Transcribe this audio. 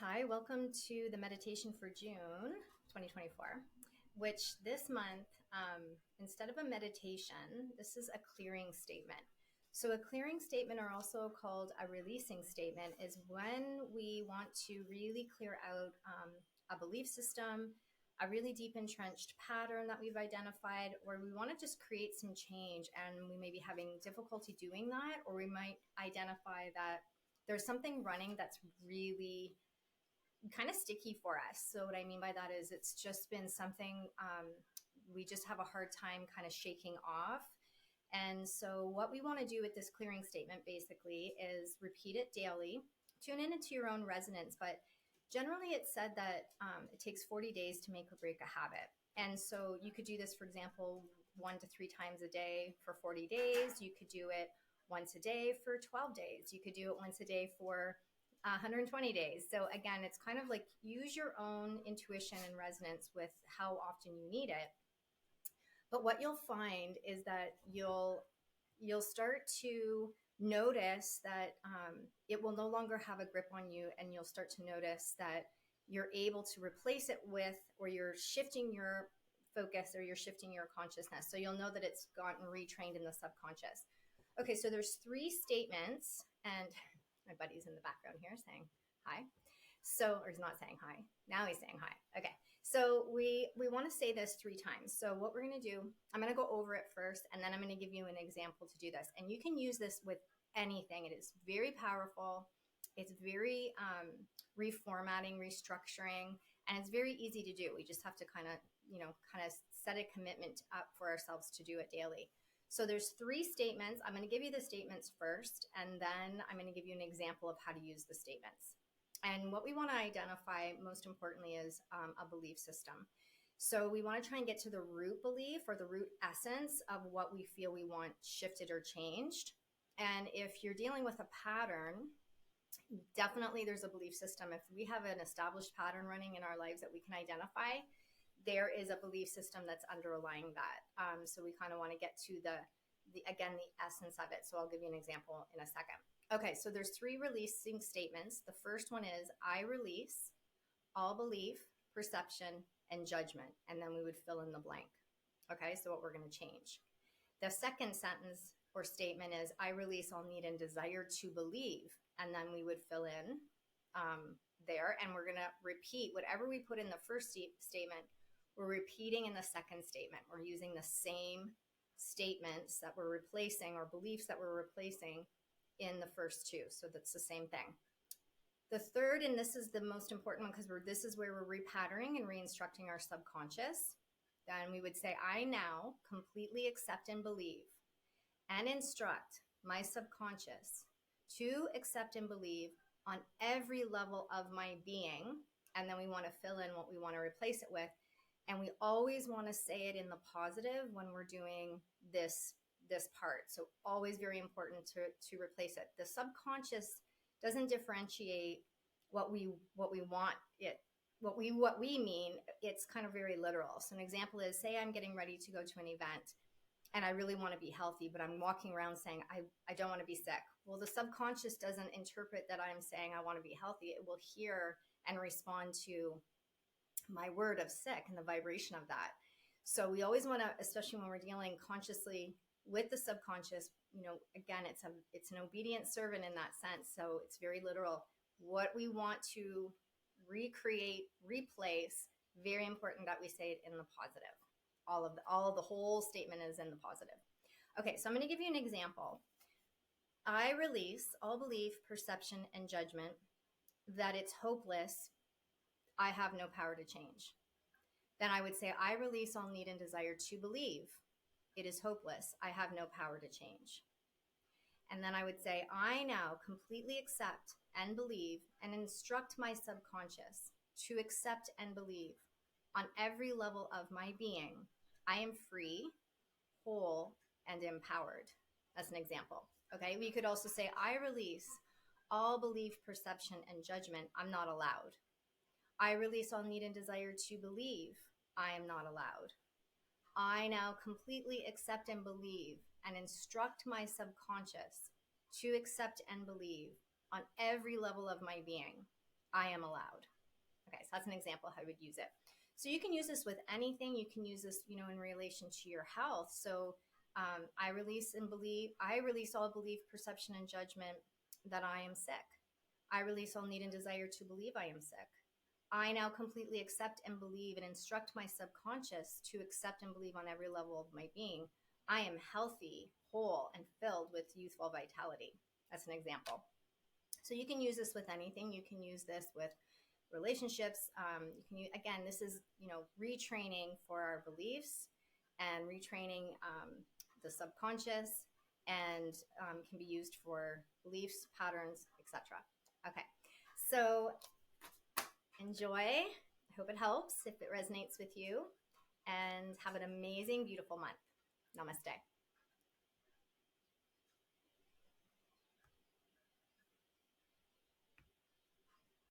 Hi, welcome to the meditation for June 2024, which this month, instead of a meditation, this is a clearing statement. So, a clearing statement, or also called a releasing statement, is when we want to really clear out a belief system, a really deep entrenched pattern that we've identified, or we want to just create some change and we may be having difficulty doing that, or we might identify that there's something running that's really kind of sticky for us. So what I mean by that is it's just been something we just have a hard time kind of shaking off. And so what we want to do with this clearing statement basically is repeat it daily, tune in into your own resonance. But generally it's said that it takes 40 days to make or break a habit. And so you could do this, for example, 1 to 3 times a day for 40 days. You could do it once a day for 12 days. You could do it once a day for 120 days. So again, it's kind of like use your own intuition and resonance with how often you need it. But what you'll find is that you'll start to notice that it will no longer have a grip on you, and you'll start to notice that you're able to replace it with, or you're shifting your focus, or you're shifting your consciousness. So you'll know that it's gotten retrained in the subconscious. Okay, so there's 3 statements, and my buddy's in the background here saying hi. So, or he's not saying hi. Now he's saying hi. Okay. So we want to say this 3 times. So what we're going to do, I'm going to go over it first, and then I'm going to give you an example to do this. And you can use this with anything. It is very powerful. It's very reformatting, restructuring, and it's very easy to do. We just have to kind of set a commitment up for ourselves to do it daily. So there's 3 statements. I'm going to give you the statements first, and then I'm going to give you an example of how to use the statements. And what we want to identify most importantly is a belief system. So we want to try and get to the root belief, or the root essence of what we feel we want shifted or changed. And if you're dealing with a pattern, definitely there's a belief system. If we have an established pattern running in our lives that we can identify, there is a belief system that's underlying that. So we kind of want to get to the essence of it. So I'll give you an example in a second. Okay, so there's 3 releasing statements. The first one is, I release all belief, perception, and judgment. And then we would fill in the blank. Okay, so what we're going to change. The second sentence or statement is, I release all need and desire to believe. And then we would fill in there. And we're going to repeat whatever we put in the first statement. We're repeating in the second statement. We're using the same statements that we're replacing, or beliefs that we're replacing, in the first 2. So that's the same thing. The third, and this is the most important one, because this is where we're repatterning and reinstructing our subconscious. Then we would say, I now completely accept and believe and instruct my subconscious to accept and believe on every level of my being. And then we want to fill in what we want to replace it with. And we always want to say it in the positive when we're doing this part. So always very important to replace it. The subconscious doesn't differentiate what we want it, what we mean. It's kind of very literal. So an example is, say I'm getting ready to go to an event and I really want to be healthy, but I'm walking around saying I don't want to be sick. Well, the subconscious doesn't interpret that I'm saying I want to be healthy. It will hear and respond to my word of sick and the vibration of that. So we always want to, especially when we're dealing consciously with the subconscious, again, it's an obedient servant in that sense. So it's very literal. What we want to recreate, replace, very important that we say it in the positive. All of the whole statement is in the positive. Okay, so I'm going to give you an example. I release all belief, perception, and judgment that it's hopeless. I have no power to change. Then I would say, I release all need and desire to believe. It is hopeless. I have no power to change. And then I would say, I now completely accept and believe and instruct my subconscious to accept and believe on every level of my being. I am free, whole, and empowered. That's an example. Okay. We could also say, I release all belief, perception, and judgment. I'm not allowed. I release all need and desire to believe. I am not allowed. I now completely accept and believe and instruct my subconscious to accept and believe on every level of my being. I am allowed. Okay, so that's an example how I would use it. So you can use this with anything. You can use this, in relation to your health. So I release all belief, perception, and judgment that I am sick. I release all need and desire to believe I am sick. I now completely accept and believe and instruct my subconscious to accept and believe on every level of my being. I am healthy, whole, and filled with youthful vitality. That's an example. So you can use this with anything. You can use this with relationships. You can use, again, this is, retraining for our beliefs and retraining the subconscious, and can be used for beliefs, patterns, etc. Okay, so enjoy. I hope it helps if it resonates with you, and have an amazing, beautiful month. Namaste.